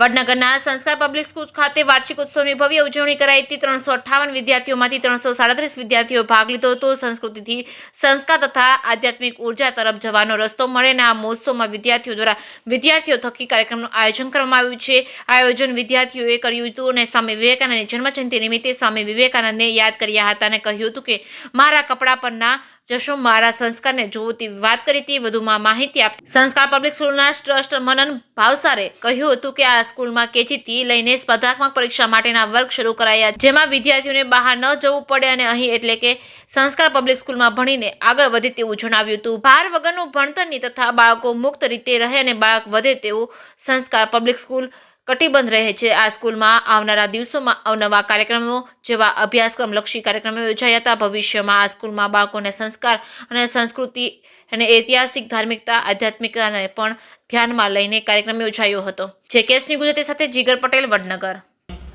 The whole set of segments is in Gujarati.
વડનગરના સંસ્કાર પબ્લિક સ્કૂલ ખાતે વાર્ષિક ઉત્સવની ભવ્ય ઉજવણી કરાઈ હતી। 358 વિદ્યાર્થીઓમાંથી 337 વિદ્યાર્થીઓએ ભાગ લીધો હતો। સંસ્કૃતિથી સંસ્કાર તથા આધ્યાત્મિક ઉર્જા તરફ જવાનો રસ્તો મળે અને આ મહોત્સવમાં વિદ્યાર્થીઓ દ્વારા વિદ્યાર્થીઓ થકી કાર્યક્રમનું આયોજન કરવામાં આવ્યું છે। આયોજન વિદ્યાર્થીઓએ કર્યું હતું અને સ્વામી વિવેકાનંદની જન્મજયંતિ નિમિત્તે સ્વામી વિવેકાનંદને યાદ કર્યા હતા અને કહ્યું હતું કે મારા કપડા પરના જશો મારા સંસ્કારને જોવો તેવી વાત કરી હતી। વધુમાં માહિતી આપતા સંસ્કાર પબ્લિક સ્કૂલના ટ્રસ્ટ મનન ભાવસારે કહ્યું હતું કે આ સ્કૂલમાં કેજીથી લઈને સ્પર્ધાત્મક પરીક્ષા માટેના વર્ગ શરૂ કરાયા, જેમાં વિદ્યાર્થીઓને બહાર ન જવું પડે અને અહીં એટલે કે સંસ્કાર પબ્લિક સ્કૂલમાં ભણીને આગળ વધે તેવું જણાવ્યું હતું। ભાર વગરનું ભણતરની તથા બાળકો મુક્ત રીતે રહે અને બાળક વધે તેવું સંસ્કાર પબ્લિક સ્કૂલ કટિબદ્ધ રહે છે। આ સ્કૂલમાં આવનારા દિવસોમાં અવનવા કાર્યક્રમો જેવા અભ્યાસક્રમ લક્ષી કાર્યક્રમો યોજાયા હતા। ભવિષ્યમાં આ સ્કૂલમાં બાળકોને સંસ્કાર અને સંસ્કૃતિ અને ઐતિહાસિક ધાર્મિકતા આધ્યાત્મિકતાને પણ ધ્યાનમાં લઈને કાર્યક્રમ યોજાયો હતો। જે કેસની ગુજરાતી સાથે જીગર પટેલ, વડનગર।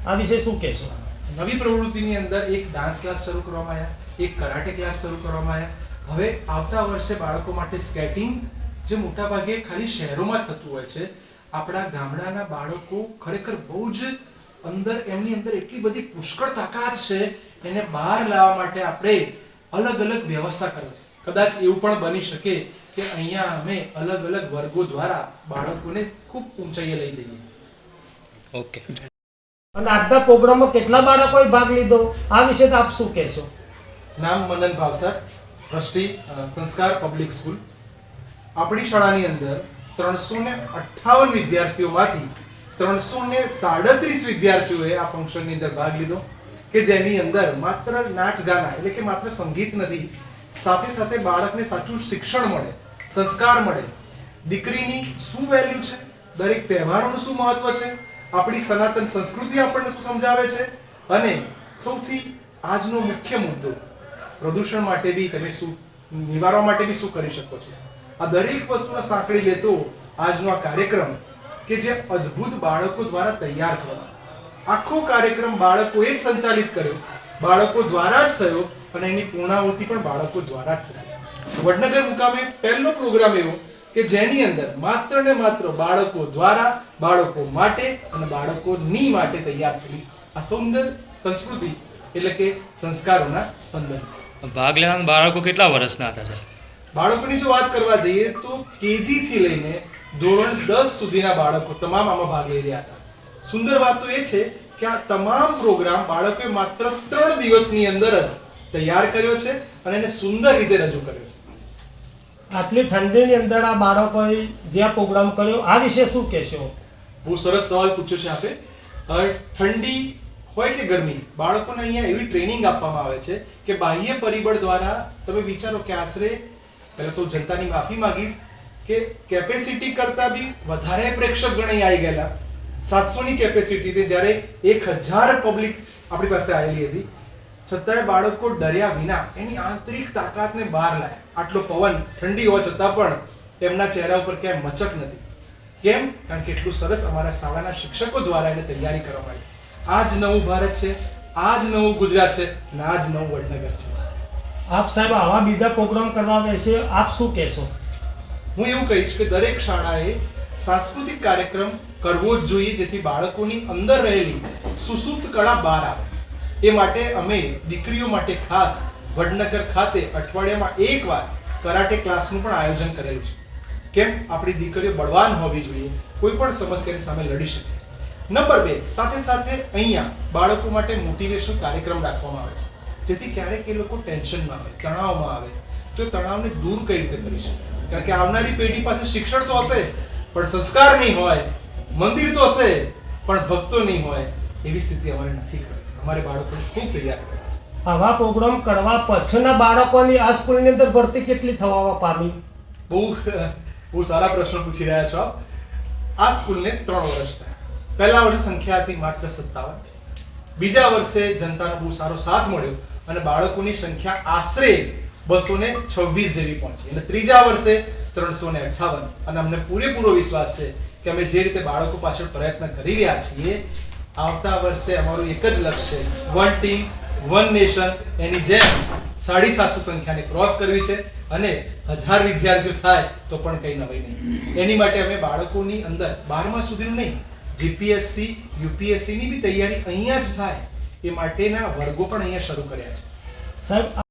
આ વિશે શું કહેશો? નવી પ્રવૃત્તિની અંદર એક ડાન્સ ક્લાસ શરૂ કરવામાં આવ્યા, એક કરાટે ક્લાસ શરૂ કરવામાં આવ્યા। હવે આવતા વર્ષે બાળકો માટે સ્કેટિંગ, જે મોટા ભાગે ખાલી શહેરોમાં થતું હોય છે, આપણા ગામડાના બાળકો ખરેખર બહુ જ એમની અંદર એટલી બધી પુષ્કળ તાકાત છે, એને બહાર લાવવા માટે આપણે અલગ અલગ વ્યવસ્થા કરવી છે। કદાચ એવું પણ બની શકે કે અહીંયા અમે અલગ અલગ વર્ગો દ્વારા બાળકોને ખૂબ ઊંચાઈએ લઈ જઈએ। ઓકે। અને આજના પ્રોગ્રામમાં કેટલા બાળકોએ ભાગ લીધો, આ વિશે આપ શું કહેશો? નામ મનન ભાવસાર, ટ્રસ્ટી સંસ્કાર પબ્લિક સ્કૂલ। આપણી શાળાની અંદર 358 વિદ્યાર્થીઓમાંથી 337 વિદ્યાર્થીઓએ આ ફંક્શનની અંદર ભાગ લીધો, કે જેની અંદર માત્ર નાચ ગાના એટલે કે માત્ર સંગીત નથી, સાથે સાથે બાળકને સાચું શિક્ષણ મળે, સંસ્કાર મળે, દીકરીની શું વેલ્યુ છે, દરેક તહેવારોનું શું મહત્વ છે, આપણી સનાતન સંસ્કૃતિ આપણને શું સમજાવે છે, અને સૌથી આજનો મુખ્ય મુદ્દો પ્રદૂષણ માટે બી તમે શું નિવારવા માટે બી શું કરી શકો છો। આ દરેક વસ્તુને સાંકળી લેતો આજનો આ કાર્યક્રમ કે જે અદ્ભુત બાળકો દ્વારા તૈયાર કરવામાં, આખો કાર્યક્રમ બાળકોએ જ સંચાલિત કર્યો, બાળકો દ્વારા જ થયો અને એની પૂર્ણાહુતિ પણ બાળકો દ્વારા જ થશે। વડનગર મુકામે પહેલો પ્રોગ્રામ એવો કે જેની અંદર માત્ર ને માત્ર બાળકો દ્વારા, બાળકો માટે અને બાળકોની માટે તૈયાર થયેલી આ સુંદર સંસ્કૃતિ એટલે કે સંસ્કારોના સ્પંદન। ભાગ લેવાના બાળકો કેટલા વર્ષના હતા સર? બાળકોની જો વાત કરવા જઈએ તો કેજી થી લઈને ધોરણ 10 સુધીના બાળકો તમામ આમાં ભાગ લઈ રહ્યા હતા। સુંદર વાત તો એ છે કે આ તમામ પ્રોગ્રામ બાળકોએ માત્ર 3 દિવસની અંદર જ તૈયાર કર્યો છે અને એને સુંદર રીતે રજૂ કર્યો છે। આટલી ઠંડીની અંદર આ બાળકોએ જે આ પ્રોગ્રામ કર્યો, આ વિશે શું કહેશો? બહુ સરસ સવાલ પૂછ્યો છે આપે। ઠંડી હોય કે ગરમી, બાળકોને અહીંયા એવી ટ્રેનિંગ આપવામાં આવે છે કે બાહ્ય પરિબળ દ્વારા તમે વિચારો કે આશરે, પહેલા તો જનતાની માફી માંગીશ કે કેપેસિટી કરતા બી વધારે પ્રેક્ષક ગણાઈ આવી ગયેલા, 700 ની કેપેસિટી હતી જ્યારે 1000 પબ્લિક આપણી પાસે આવેલી હતી, છતાંય બાળકો ડર્યા વિના એની આંતરિક તાકાતને બહાર લાવ્યા। આટલો પવન, ઠંડી હોવા છતાં પણ એમના ચહેરા ઉપર ક્યાંય મચક નથી। કેમ? કારણ કે એટલું સરસ અમારા શાળાના શિક્ષકો દ્વારા એને તૈયારી કરવામાં આવી। આ જ નવું ભારત છે, આ જ નવું ગુજરાત છે અને આ જ નવું વડનગર છે। આપ સાહેબ આવા બીજા પ્રોગ્રામ કરવા વિશે આપ શું કહેશો? હું એવું કહીશ કે દરેક શાળાએ સાંસ્કૃતિક કાર્યક્રમ કરવો જ જોઈએ, જેથી બાળકોની અંદર રહેલી સુસુપ્ત કળા બહાર આવે। એ માટે અમે દીકરીઓ માટે ખાસ વડનગર ખાતે અઠવાડિયામાં એકવાર કરાટે ક્લાસનું પણ આયોજન કરેલું છે। કેમ? આપણી દીકરીઓ બળવાન હોવી જોઈએ, કોઈ પણ સમસ્યાની સામે લડી શકે। નંબર 2, સાથે સાથે અહીંયા બાળકો માટે મોટિવેશન કાર્યક્રમ રાખવામાં આવે છે, જેથી ક્યારેક એ લોકો ટેન્શનમાં આવે, તણાવમાં આવે તો એ તણાવને દૂર કઈ રીતે કરી શકે। કારણ કે આવનારી પેઢી પાસે શિક્ષણ તો હશે પણ સંસ્કાર નહીં હોય, મંદિર તો હશે પણ ભક્તો નહીં હોય, એવી સ્થિતિ અમારે નથી કરવી। અમારે બાળકોને ખૂબ તૈયાર કરવા છે। આવા પ્રોગ્રામ કરવા પછીના બાળકોની આ સ્કૂલની અંદર ભરતી કેટલી થવા પામી? બહુ સારા પ્રશ્નો પૂછી રહ્યા છો આપ। આ સ્કૂલને 3 વર્ષ થયા। પહેલા વર્ષે સંખ્યા હતી માત્ર 57, બીજા વર્ષે જનતાનો બહુ સારો સાથ મળ્યો અને બાળકોની સંખ્યા આશરે 226 જેવી પહોંચી અને ત્રીજા વર્ષે 358 અને અમને પૂરેપૂરો વિશ્વાસ છે કે અમે જે રીતે બાળકો પાછળ પ્રયત્ન કરી રહ્યા છીએ, આવતા વર્ષે અમારું એક જ લક્ષ્ય છે, વન ટીમ વન નેશન, એની જેમ 750 સંખ્યાને ક્રોસ કરવી છે અને 1000 વિદ્યાર્થીઓ થાય તો પણ કંઈ નવાઈ નહીં। એની માટે અમે બાળકોની અંદર 12મા સુધીનું નહીં, જીપીએસસી યુપીએસસી ની બી તૈયારી અહીંયા જ થાય એ માટેના વર્ગો પણ અહીંયા શરૂ કર્યા છે સાહેબ